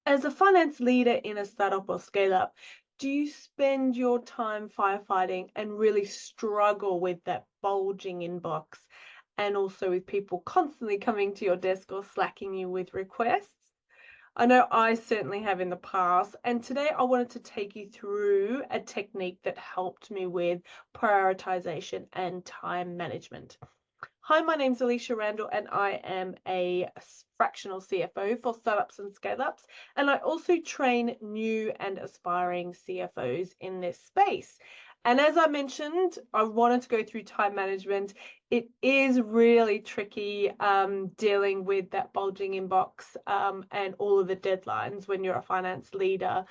As a finance leader in a startup or scale up, do you spend your time firefighting and really struggle with that bulging inbox and also with people constantly coming to your desk or slacking you with requests? I know I certainly have in the past, and today I wanted to take you through a technique that helped me with prioritization and time management. Hi, my name's Alysha Randall, and I am a fractional CFO for startups and scale ups. And I also train new and aspiring CFOs in this space. And as I mentioned, I wanted to go through time management. It is really tricky dealing with that bulging inbox and all of the deadlines when you're a finance leader.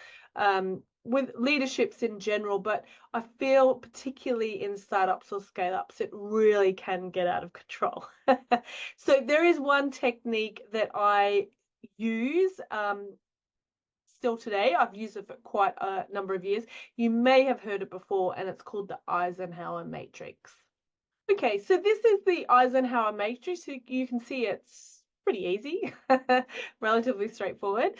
With leaderships in general, but I feel particularly in startups or scale ups, it really can get out of control. So there is one technique that I use still today. I've used it for quite a number of years. You may have heard it before, and it's called the Eisenhower Matrix. Okay, so this is the Eisenhower matrix. You can see it's pretty easy, relatively straightforward.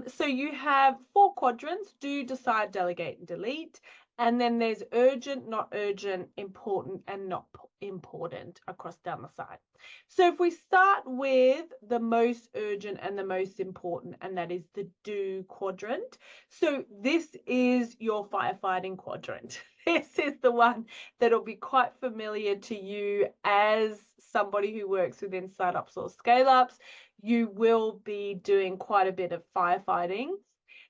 So you have 4 quadrants: do, decide, delegate, and delete. And then there's urgent, not urgent, important, and not important across down the side. So if we start with the most urgent and the most important, and that is the do quadrant. So this is your firefighting quadrant. This is the one that'll be quite familiar to you as somebody who works within startups or scale ups. You will be doing quite a bit of firefighting.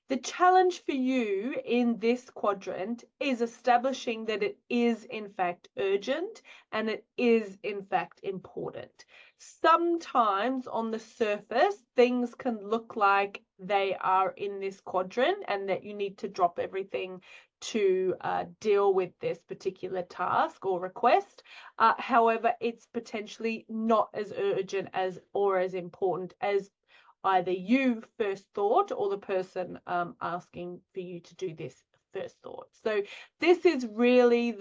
The challenge for you in this quadrant is establishing that it is in fact urgent and it is in fact important. Sometimes on the surface, things can look like they are in this quadrant and that you need to drop everything to deal with this particular task or request. However, it's potentially not as urgent as or as important as either you first thought or the person asking for you to do this first thought. So this is really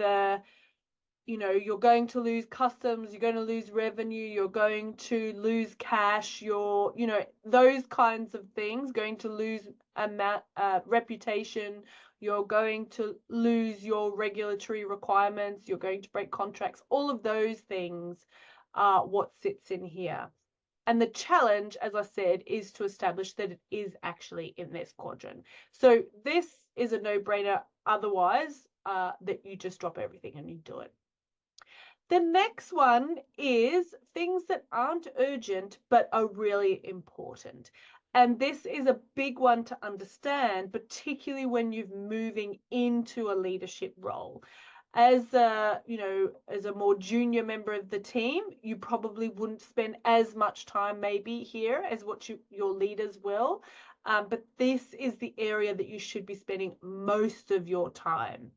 you're going to lose customs, you're going to lose revenue, you're going to lose cash, those kinds of things, going to lose reputation, you're going to lose your regulatory requirements, you're going to break contracts. All of those things are what sits in here. And the challenge, as I said, is to establish that it is actually in this quadrant. So this is a no-brainer otherwise, that you just drop everything and you do it. The next one is things that aren't urgent but are really important. And this is a big one to understand, particularly when you're moving into a leadership role. As a more junior member of the team, you probably wouldn't spend as much time maybe here as what your leaders will. But this is the area that you should be spending most of your time.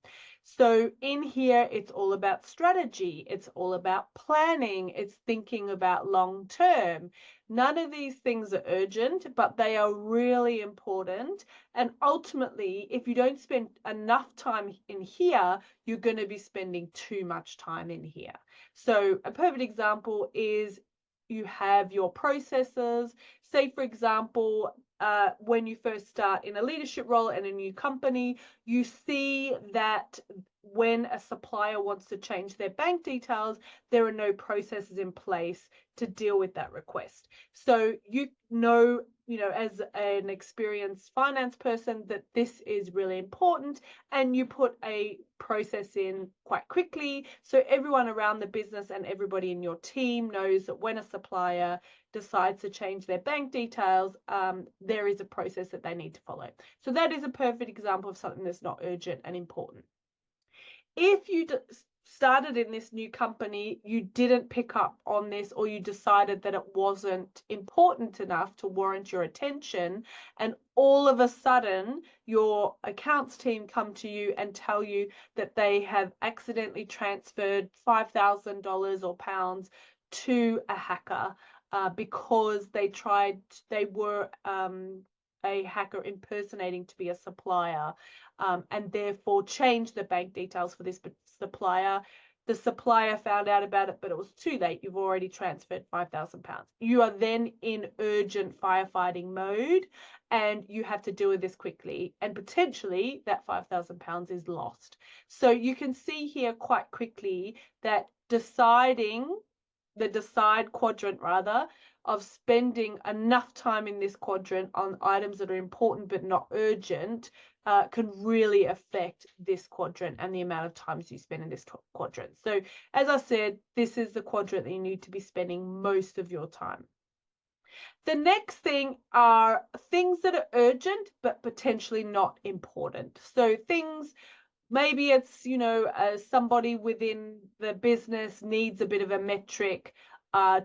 So in here, it's all about strategy. It's all about planning. It's thinking about long term. None of these things are urgent, but they are really important. And ultimately, if you don't spend enough time in here, you're going to be spending too much time in here. So a perfect example is you have your processes. Say, for example, when you first start in a leadership role in a new company, you see that when a supplier wants to change their bank details, there are no processes in place to deal with that request. So as an experienced finance person, that this is really important, and you put a process in quite quickly so everyone around the business and everybody in your team knows that when a supplier decides to change their bank details, there is a process that they need to follow. So that is a perfect example of something that's not urgent and important. If you started in this new company, you didn't pick up on this, or you decided that it wasn't important enough to warrant your attention, and all of a sudden your accounts team come to you and tell you that they have accidentally transferred $5,000 or pounds to a hacker because they were a hacker impersonating to be a supplier, and therefore change the bank details for this supplier. the supplier found out about it, but it was too late. You've already transferred £5,000. You are then in urgent firefighting mode and you have to deal with this quickly. And potentially that £5,000 is lost. So you can see here quite quickly that the decide quadrant rather, of spending enough time in this quadrant on items that are important but not urgent can really affect this quadrant and the amount of times you spend in this quadrant. So as I said, this is the quadrant that you need to be spending most of your time. The next thing are things that are urgent but potentially not important. So things, maybe it's, somebody within the business needs a bit of a metric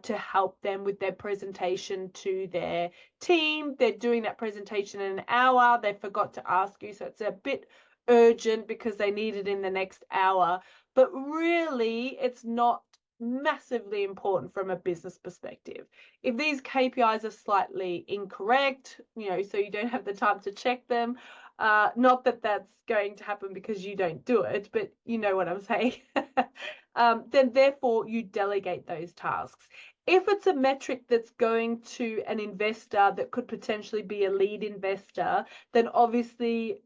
to help them with their presentation to their team. They're doing that presentation in an hour. They forgot to ask you, so it's a bit urgent because they need it in the next hour. But really, it's not massively important from a business perspective. If these KPIs are slightly incorrect, so you don't have the time to check them, not that that's going to happen because you don't do it, but you know what I'm saying, then therefore you delegate those tasks. If it's a metric that's going to an investor that could potentially be a lead investor, then obviously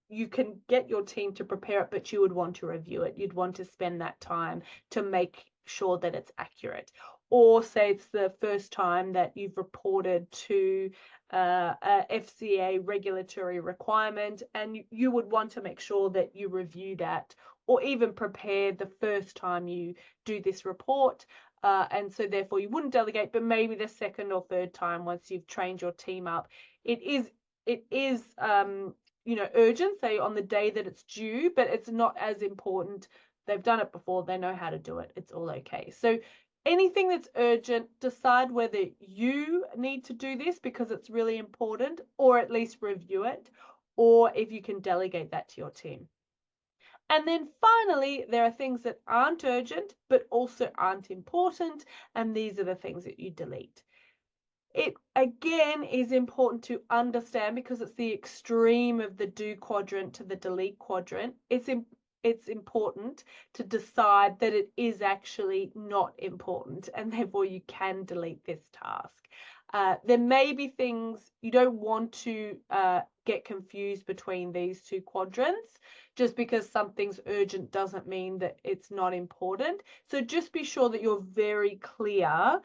you can get your team to prepare it, but you would want to review it. You'd want to spend that time to make sure that it's accurate. Or say it's the first time that you've reported to a FCA regulatory requirement, and you would want to make sure that you review that or even prepare the first time you do this report. And so therefore you wouldn't delegate, but maybe the second or third time once you've trained your team up, it is urgent, say on the day that it's due, but it's not as important. They've done it before, they know how to do it, it's all okay. So anything that's urgent, decide whether you need to do this because it's really important, or at least review it, or if you can delegate that to your team. And then finally, there are things that aren't urgent, but also aren't important, and these are the things that you delete. It again is important to understand, because it's the extreme of the do quadrant to the delete quadrant. It's important to decide that it is actually not important, and therefore you can delete this task. There may be things you don't want to get confused between these two quadrants. Just because something's urgent doesn't mean that it's not important. So just be sure that you're very clear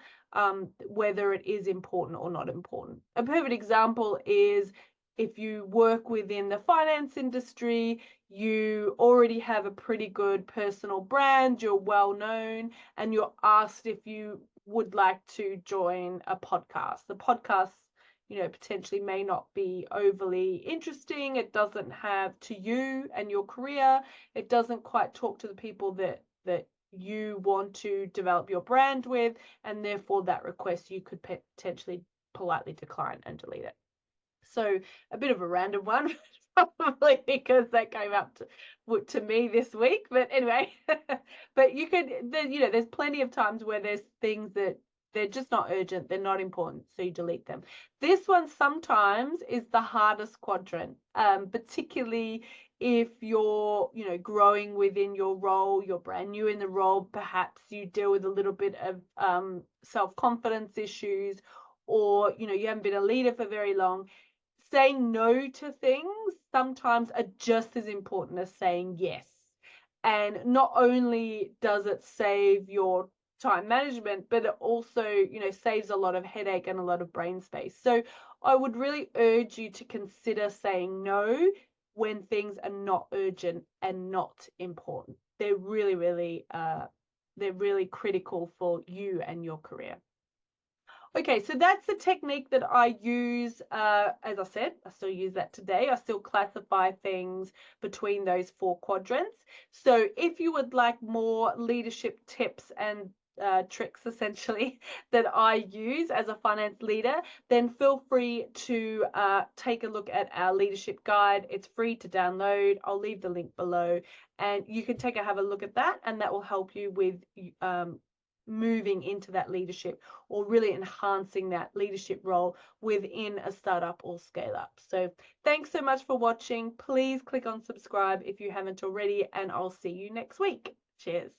whether it is important or not important. A perfect example is if you work within the finance industry, you already have a pretty good personal brand, you're well known, and you're asked if you would like to join a podcast. The podcast, potentially may not be overly interesting. It doesn't have to you and your career. It doesn't quite talk to the people that you want to develop your brand with, and therefore that request you could potentially politely decline and delete it. So a bit of a random one, probably because that came up to me this week. But anyway, but you could, there's plenty of times where there's things that they're just not urgent, they're not important, so you delete them. This one sometimes is the hardest quadrant, particularly if you're, growing within your role, you're brand new in the role, perhaps you deal with a little bit of self-confidence issues, or, you haven't been a leader for very long. Saying no to things sometimes are just as important as saying yes. And not only does it save your time management, but it also, saves a lot of headache and a lot of brain space. So I would really urge you to consider saying no when things are not urgent and not important. They're really, really, they're really critical for you and your career. Okay, so that's the technique that I use. As I said, I still use that today. I still classify things between those four quadrants. So if you would like more leadership tips and tricks, essentially, that I use as a finance leader, then feel free to take a look at our leadership guide. It's free to download. I'll leave the link below, and you can have a look at that, and that will help you with moving into that leadership, or really enhancing that leadership role within a startup or scale up. So thanks so much for watching. Please click on subscribe if you haven't already, and I'll see you next week. Cheers.